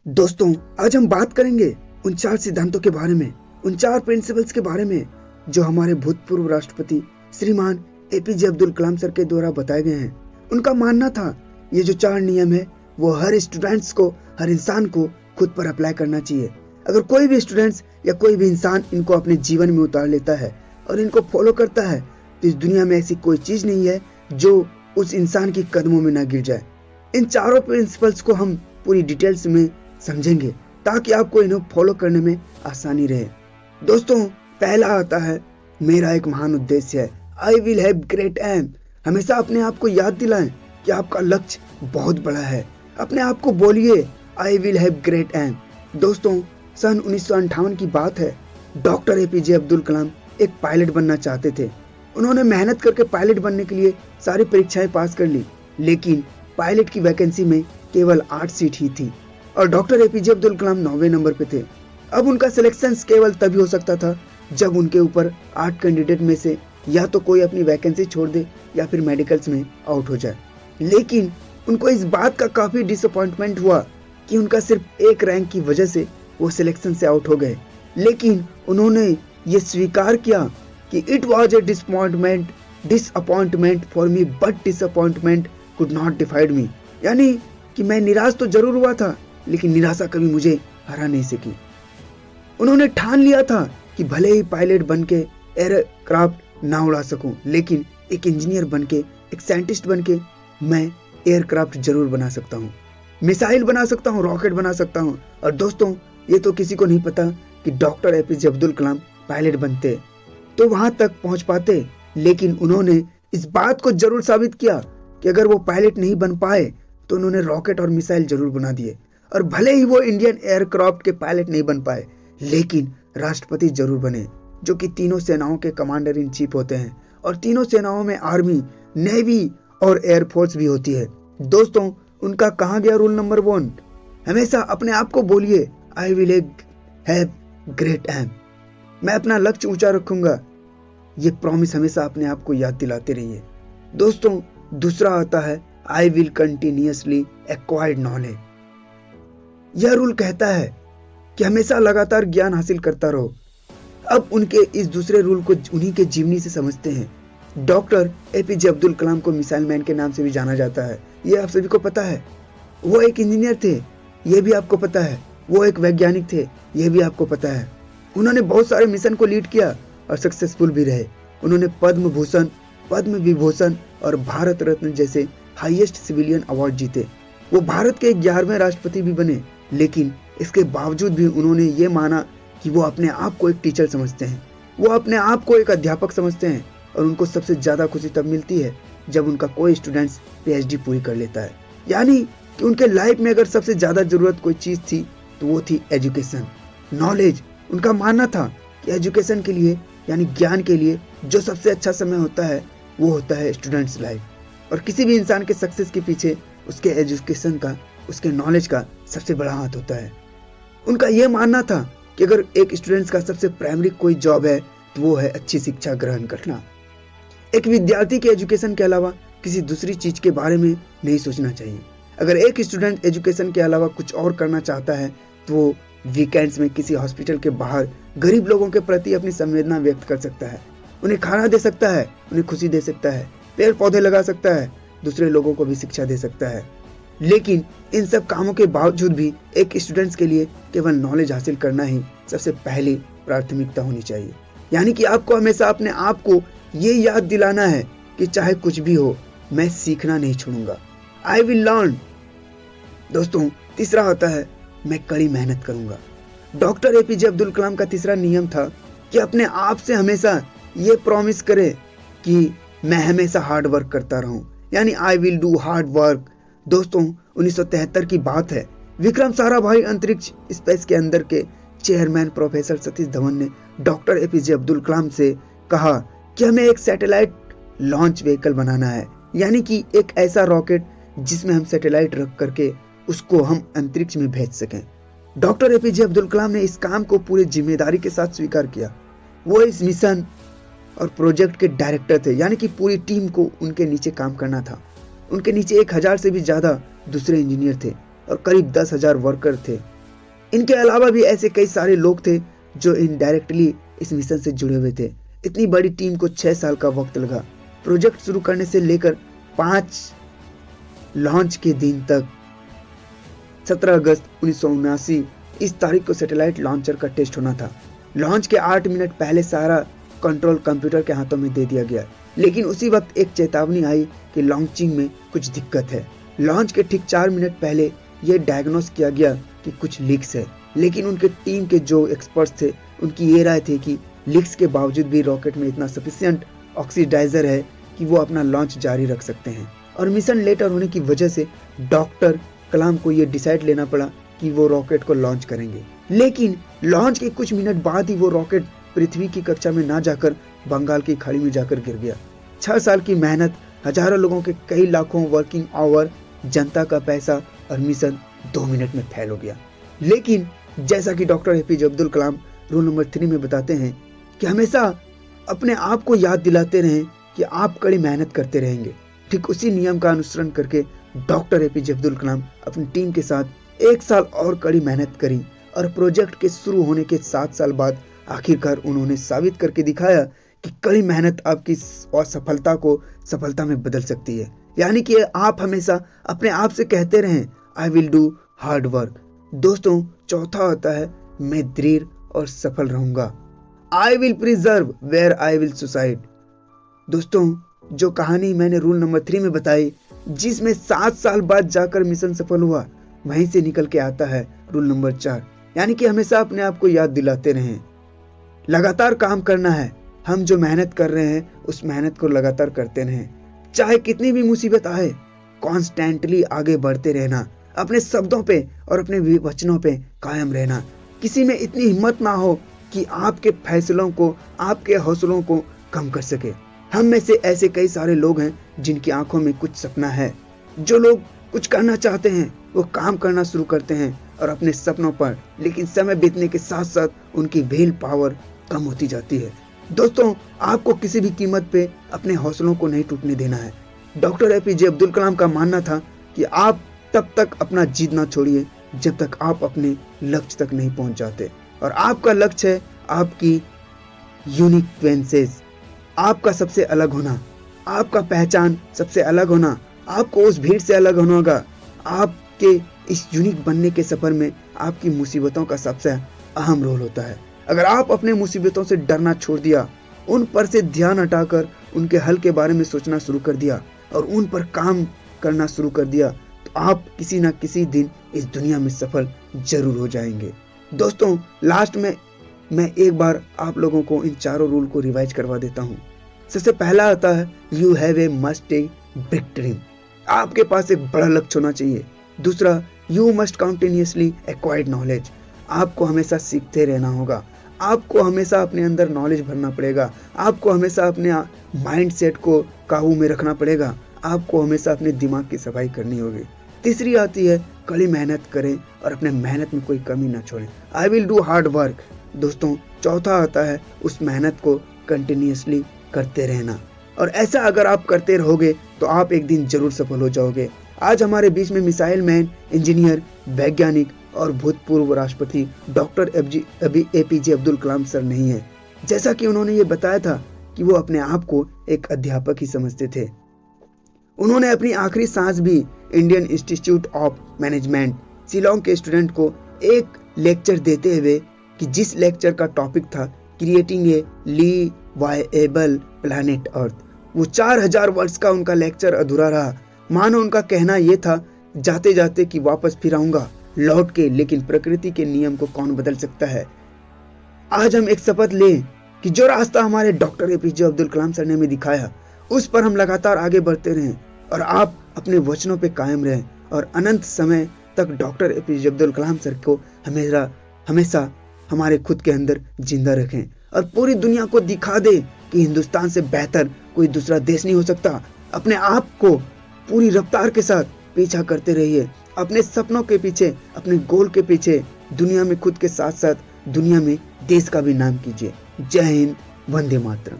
दोस्तों, आज हम बात करेंगे उन 4 सिद्धांतों के बारे में, उन 4 प्रिंसिपल्स के बारे में जो हमारे भूतपूर्व राष्ट्रपति श्रीमान एपीजे अब्दुल कलाम सर के द्वारा बताए गए हैं। उनका मानना था ये जो 4 नियम है वो हर स्टूडेंट्स को, हर इंसान को खुद पर अप्लाई करना चाहिए। अगर कोई भी स्टूडेंट्स या कोई भी इंसान इनको अपने जीवन में उतार लेता है और इनको फॉलो करता है तो इस दुनिया में ऐसी कोई चीज नहीं है जो उस इंसान की कदमों में ना गिर जाए। इन चारों प्रिंसिपल्स को हम पूरी डिटेल्स में समझेंगे ताकि आपको इन्हें फॉलो करने में आसानी रहे। दोस्तों, पहला आता है मेरा एक महान उद्देश्य है, I will have great aim. हमेशा अपने आप को याद दिलाएं कि आपका लक्ष्य बहुत बड़ा है। अपने आप को बोलिए I will have great aim. दोस्तों, सन 1958 की बात है। डॉक्टर एपीजे अब्दुल कलाम एक पायलट बनना चाहते थे। उन्होंने मेहनत करके पायलट बनने के लिए सारी परीक्षाएं पास कर ली, लेकिन पायलट की वैकेंसी में केवल 8 सीट ही थी और doctor APJ Abdul Kalam 9वें number पे थे। अब उनका सिलेक्शन केवल तभी हो सकता था जब उनके ऊपर 8 कैंडिडेट में से या तो कोई अपनी वैकेंसी छोड़ दे या फिर मेडिकल्स में आउट हो जाए। लेकिन उनको इस बात का काफी डिसअपॉइंटमेंट हुआ कि उनका सिर्फ एक रैंक की वजह से वो सिलेक्शन से आउट हो गए। लेकिन उन्होंने ये स्वीकार किया कि it was a disappointment for me but disappointment could not defied me. यानी कि मैं निराश तो जरूर हुआ था लेकिन निराशा कभी मुझे हरा नहीं सकी। उन्होंने ठान लिया था कि भले ही पायलट बनके एयरक्राफ्ट ना उड़ा सकूं, लेकिन एक इंजीनियर बनके, एक साइंटिस्ट बनके मैं एयरक्राफ्ट जरूर बना सकता हूं, मिसाइल बना सकता हूं, रॉकेट बना सकता हूं। और दोस्तों, ये तो किसी को नहीं पता कि doctor APJ Abdul Kalam pilot बनते तो वहां तक पहुंच पाते, लेकिन उन्होंने इस बात को जरूर साबित किया कि अगर वो पायलट नहीं बन पाए तो उन्होंने रॉकेट और मिसाइल जरूर बना दिए। और भले ही वो इंडियन एयरक्राफ्ट के पायलट नहीं बन पाए, लेकिन राष्ट्रपति जरूर बने, जो कि तीनों सेनाओं के कमांडर इन चीफ होते हैं और तीनों सेनाओं में आर्मी, नेवी और एयरफोर्स भी होती है। दोस्तों, उनका कहा गया रूल नंबर 1, हमेशा अपने आप को बोलिए I will have great aim. मैं अपना लक्ष्य ऊंचा रखूंगा। ये प्रॉमिस हमेशा अपने आप को याद दिलाते रहिए। दोस्तों, दूसरा आता है I will continuously acquired knowledge. यह रूल कहता है कि हमेशा लगातार ज्ञान हासिल करता रहो। अब उनके इस दूसरे रूल को उन्हीं के जीवनी से समझते हैं। डॉक्टर एपीजे अब्दुल कलाम को मिसाइल मैन के नाम से भी जाना जाता है, ये आप सभी को पता है। वो एक इंजीनियर थे, ये भी आपको पता है। वो एक वैज्ञानिक थे, ये भी आपको पता है। उन्होंने बहुत सारे मिशन को लीड किया और सक्सेसफुल भी रहे। उन्होंने पद्म भूषण, पद्म विभूषण और भारत रत्न जैसे हाईएस्ट सिविलियन अवार्ड जीते। वो भारत के 11वें राष्ट्रपति भी बने, लेकिन इसके बावजूद भी उन्होंने ये माना कि वो अपने आप को एक टीचर समझते हैं, वो अपने आप को एक अध्यापक समझते हैं और उनको सबसे ज्यादा खुशी तब मिलती है जब उनका कोई स्टूडेंट्स पीएचडी पूरी कर लेता है। यानी कि उनके लाइफ में अगर सबसे ज्यादा जरूरत कोई चीज थी तो वो थी एजुकेशन, नॉलेज। उनका मानना था कि एजुकेशन के लिए, यानी ज्ञान के लिए जो सबसे अच्छा समय होता है वो होता है स्टूडेंट्स लाइफ। और किसी भी इंसान के सक्सेस के पीछे उसके एजुकेशन का, उसके नॉलेज का सबसे बड़ा हाथ होता है। उनका यह मानना था कि अगर एक स्टूडेंट्स का सबसे प्राइमरी कोई जॉब है तो वो है अच्छी शिक्षा ग्रहण करना। एक विद्यार्थी के एजुकेशन के अलावा किसी दूसरी चीज के बारे में नहीं सोचना चाहिए। अगर एक स्टूडेंट एजुकेशन के अलावा कुछ और करना चाहता है तो वो वीकेंड्स में किसी हॉस्पिटल के बाहर गरीब लोगों के प्रति अपनी संवेदना व्यक्त कर सकता है, उन्हें खाना दे सकता है, उन्हें खुशी दे सकता है, पेड़ पौधे लगा सकता है, दूसरे लोगों को भी शिक्षा दे सकता है। लेकिन इन सब कामों के बावजूद भी एक स्टूडेंट्स के लिए केवल नॉलेज हासिल करना ही सबसे पहली प्राथमिकता होनी चाहिए। यानी कि आपको हमेशा अपने आप को ये याद दिलाना है कि चाहे कुछ भी हो, मैं सीखना नहीं छोड़ूंगा, आई विल लर्न। दोस्तों, तीसरा होता है मैं कड़ी मेहनत करूंगा। डॉक्टर एपीजे अब्दुल कलाम का तीसरा नियम था कि अपने आप से हमेशा ये प्रॉमिस करे कि मैं हमेशा हार्ड वर्क करता रहूं, यानी आई विल डू हार्ड वर्क। दोस्तों, 1973 की बात है। विक्रम साराभाई अंतरिक्ष स्पेस के अंदर के चेयरमैन प्रोफेसर सतीश धवन ने डॉक्टर एपीजे अब्दुल कलाम से कहा कि हमें एक सैटेलाइट लॉन्च व्हीकल बनाना है, यानी कि एक ऐसा रॉकेट जिसमें हम सैटेलाइट रख करके उसको हम अंतरिक्ष में भेज सकें। डॉक्टर एपीजे अब्दुल कलाम ने इस काम को पूरी जिम्मेदारी के साथ स्वीकार किया। वो इस मिशन और प्रोजेक्ट के डायरेक्टर थे, यानी कि पूरी टीम को उनके नीचे काम करना था। उनके नीचे 1000 से भी ज्यादा दूसरे इंजीनियर थे और करीब 10,000 वर्कर थे इनके अलावा भी ऐसे कई सारे लोग थे जो इनडायरेक्टली इस मिशन से जुड़े हुए थे। इतनी बड़ी टीम को 6 साल का वक्त लगा। प्रोजेक्ट शुरू करने से लेकर 5 लॉन्च के दिन तक 17 अगस्त 1979 इस तारीख को सैटेलाइट लॉन्चर का टेस्ट होना था। लॉन्च के 8 मिनट पहले सारा कंट्रोल कंप्यूटर के हाथों में दे दिया गया, लेकिन उसी वक्त एक चेतावनी आई कि लॉन्चिंग में कुछ दिक्कत है। लॉन्च के ठीक 4 मिनट पहले यह डायग्नोस किया गया कि कुछ लीक्स है, लेकिन उनके टीम के जो एक्सपर्ट्स थे उनकी ये राय थी कि लीक्स के बावजूद भी रॉकेट में इतना सफिशिएंट ऑक्सीडाइजर है कि वो अपना लॉन्च जारी रख सकते हैं। और मिशन लेटर होने की वजह से डॉक्टर कलाम को ये डिसाइड लेना पड़ा कि वो रॉकेट को लॉन्च करेंगे। लेकिन लॉन्च के कुछ मिनट बाद ही वो रॉकेट पृथ्वी की कक्षा में ना जाकर बंगाल की खाड़ी में जाकर गिर गया। 6 साल की मेहनत, हजारों लोगों के कई लाखों वर्किंग आवर, जनता का पैसा और मिशन 2 मिनट में फेल हो गया। लेकिन जैसा कि doctor APJ Abdul Kalam rule number 3 में बताते हैं कि हमेशा अपने आप को याद दिलाते रहें कि आप कड़ी मेहनत करते रहेंगे। ठीक उसी नियम का अनुसरण करके डॉक्टर एपीजे अब्दुल कलाम अपनी टीम के साथ 1 साल और कड़ी मेहनत करी और प्रोजेक्ट के शुरू होने के 7 साल बाद आखिरकार उन्होंने साबित करके दिखाया कि कड़ी मेहनत आपकी असफलता को सफलता में बदल सकती है। यानी कि आप हमेशा अपने आप से कहते रहें, I will do hard work. दोस्तों, चौथा होता है, मैं दृढ़ और सफल रहूंगा। I will preserve where I will suicide. दोस्तों, जो कहानी मैंने रूल नंबर 3 में बताई, जिसमें 7 साल बाद जाकर मिशन सफल हुआ, वहीं से निकल के आता है रूल नंबर 4, यानी कि हमेशा अपने आप को याद दिलाते रहें, लगातार काम करना है। हम जो मेहनत कर रहे हैं उस मेहनत को लगातार करते रहें, चाहे कितनी भी मुसीबत आए, कॉन्स्टेंटली आगे बढ़ते रहना, अपने शब्दों पे और अपने वचनों पे कायम रहना। किसी में इतनी हिम्मत ना हो कि आपके फैसलों को, आपके हौसलों को कम कर सके। हम में से ऐसे कई सारे लोग हैं जिनकी आंखों में कुछ सपना है। जो लोग कुछ करना चाहते हैं वो काम करना शुरू करते हैं और अपने सपनों पर, लेकिन समय बीतने के साथ साथ उनकी विल पावर कम होती जाती है। दोस्तों, आपको किसी भी कीमत पे अपने हौसलों को नहीं टूटने देना है। डॉक्टर एपीजे अब्दुल कलाम का मानना था कि आप तब तक अपना जीत ना छोड़िए जब तक आप अपने लक्ष्य तक नहीं पहुंच जाते। और आपका लक्ष्य है आपकी यूनिक्वेंसेस, आपका सबसे अलग होना, आपका पहचान सबसे अलग होना। आपको उस भीड़ से अलग होना होगा। आपके इस यूनिक बनने के सफर में आपकी मुसीबतों का सबसे अहम रोल होता है। अगर आप अपने मुसीबतों से डरना छोड़ दिया, उन पर से ध्यान हटाकर उनके हल के बारे में सोचना शुरू कर दिया और उन पर काम करना शुरू कर दिया, तो आप किसी न किसी दिन इस दुनिया में सफल जरूर हो जाएंगे। दोस्तों, लास्ट में मैं एक बार आप लोगों को इन चारों रूल को रिवाइज करवा देता हूँ। सबसे पहला आता है, you have a must a big dream. आपके पास एक बड़ा लक्ष्य होना चाहिए। दूसरा, you must continuously acquired knowledge. आपको हमेशा सीखते रहना होगा। आपको हमेशा अपने अंदर नॉलेज भरना पड़ेगा। आपको हमेशा अपने माइंड सेट को काबू में रखना पड़ेगा। आपको हमेशा अपने दिमाग की सफाई करनी होगी। तीसरी आती है, कड़ी मेहनत करें और अपने मेहनत में कोई कमी ना छोड़ें। आई विल डू हार्ड वर्क। दोस्तों, चौथा आता है, उस मेहनत को कंटिन्यूअसली करते रहना। और ऐसा अगर आप करते रहोगे तो आप एक दिन जरूर सफल हो जाओगे। आज हमारे बीच में मिसाइल मैन, इंजीनियर, वैज्ञानिक और भूतपूर्व राष्ट्रपति doctor APJ Abdul Kalam sir नहीं है। जैसा कि उन्होंने ये बताया था कि वो अपने आप को एक अध्यापक ही समझते थे। उन्होंने अपनी आखिरी सांस भी Indian institute of management Shillong के स्टूडेंट को एक लेक्चर देते हुए, कि जिस लेक्चर का टॉपिक था क्रिएटिंग ए लिवाएबल प्लैनेट अर्थ, वो 4000 वर्ष का उनका लेक्चर अधूरा रहा। मानो उनका कहना यह था, जाते जाते कि वापस फिर आऊंगा लौट के, लेकिन प्रकृति के नियम को कौन बदल सकता है। आज हम एक शपथ लें कि जो रास्ता हमारे doctor APJ Abdul Kalam sir ने हमें दिखाया, उस पर हम लगातार आगे बढ़ते रहें और आप अपने वचनों पे कायम रहें और अनंत समय तक doctor APJ Abdul Kalam sir को हमेशा हमारे खुद के अंदर जिंदा रखें और पूरी दुनिया को दिखा दे कि हिंदुस्तान से बेहतर कोई दूसरा देश नहीं हो सकता। अपने आप को पूरी रफ्तार के साथ पीछा करते रहिए, अपने सपनों के पीछे, अपने गोल के पीछे, दुनिया में खुद के साथ साथ दुनिया में देश का भी नाम कीजिए। जय हिंद, वंदे मातरम।